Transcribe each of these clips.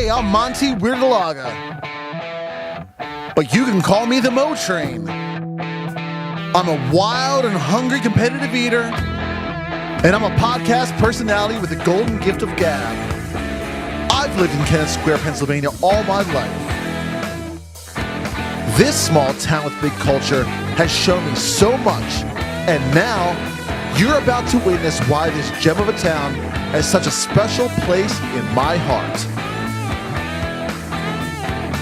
Hey, I'm Monty Wiradilaga, but you can call me the Moe Train. I'm a wild and hungry competitive eater, and I'm a podcast personality with the golden gift of gab. I've lived in Kennett Square, Pennsylvania all my life. This small town with big culture has shown me so much, and now you're about to witness why this gem of a town has such a special place in my heart.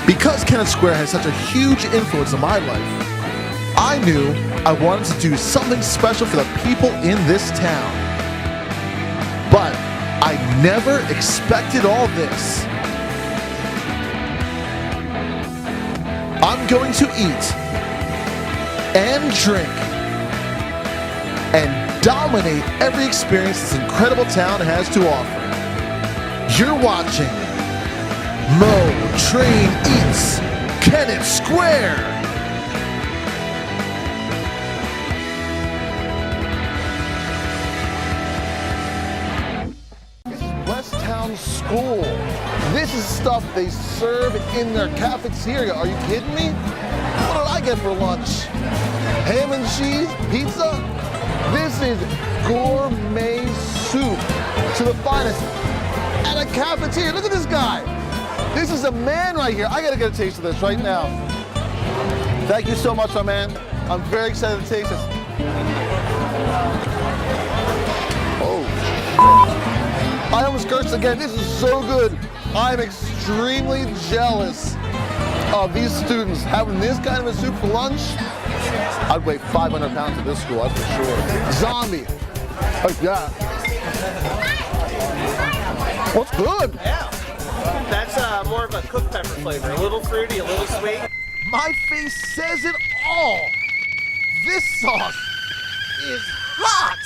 Because Kennett Square has such a huge influence on my life, I knew I wanted to do something special for the people in this town. But I never expected all this. I'm going to eat and drink and dominate every experience this incredible town has to offer. You're watching Moe Train Eats Kennett Square. This is West Town School. This is stuff they serve in their cafeteria. Are you kidding me? What did I get for lunch? Ham and cheese? Pizza? This is gourmet soup to the finest at a cafeteria. Look at this guy. This is a man right here. I gotta get a taste of this right now. Thank you so much, my man. I'm very excited to taste this. Oh. I almost cursed again. This is so good. I'm extremely jealous of these students having this kind of a soup for lunch. I'd weigh 500 pounds at this school, that's for sure. Zombie. Like that. What's good? Yeah. That's more of a cooked pepper flavor. A little fruity, a little sweet. My face says it all. This sauce is hot.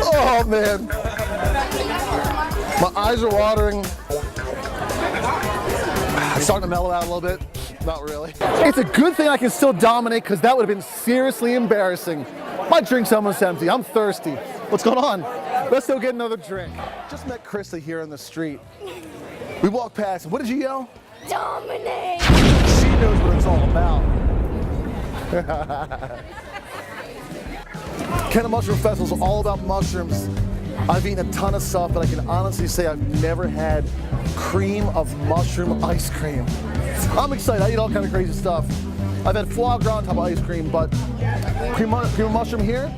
Oh, man. My eyes are watering. I'm starting to mellow out a little bit. Not really. It's a good thing I can still dominate because that would have been seriously embarrassing. My drink's almost empty. I'm thirsty. What's going on? Let's go get another drink. Just met Krista here on the street. We walked past. What did you yell? Dominate! She knows what it's all about. Kennett Mushroom Festival is all about mushrooms. I've eaten a ton of stuff, but I can honestly say I've never had cream of mushroom ice cream. I'm excited. I eat all kind of crazy stuff. I've had foie gras on top of ice cream, but cream of mushroom here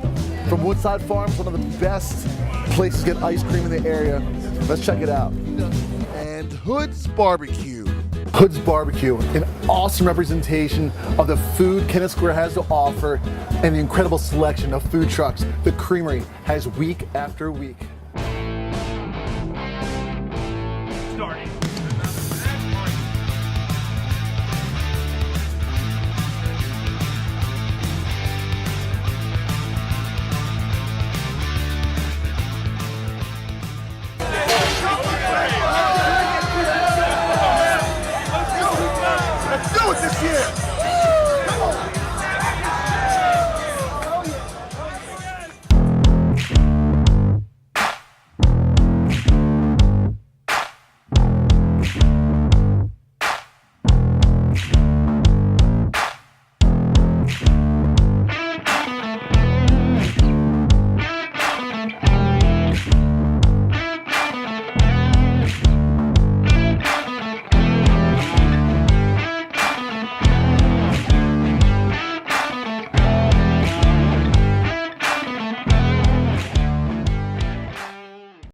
from Woodside Farms, one of the best places to get ice cream in the area. Let's check it out. And Hood's Barbecue. Hood's Barbecue, an awesome representation of the food Kennett Square has to offer and the incredible selection of food trucks the creamery has week after week.